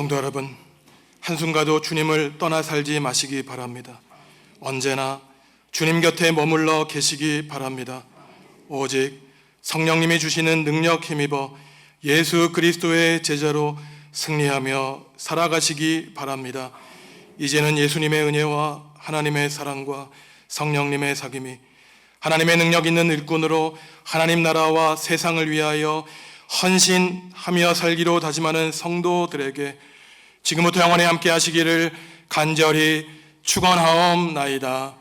성도 여러분, 한순간도 주님을 떠나 살지 마시기 바랍니다. 언제나 주님 곁에 머물러 계시기 바랍니다. 오직 성령님이 주시는 능력 힘입어 예수 그리스도의 제자로 승리하며 살아가시기 바랍니다. 이제는 예수님의 은혜와 하나님의 사랑과 성령님의 사귐이 하나님의 능력 있는 일꾼으로 하나님 나라와 세상을 위하여 헌신하며 살기로 다짐하는 성도들에게 지금부터 영원히 함께 하시기를 간절히 축원하옵나이다.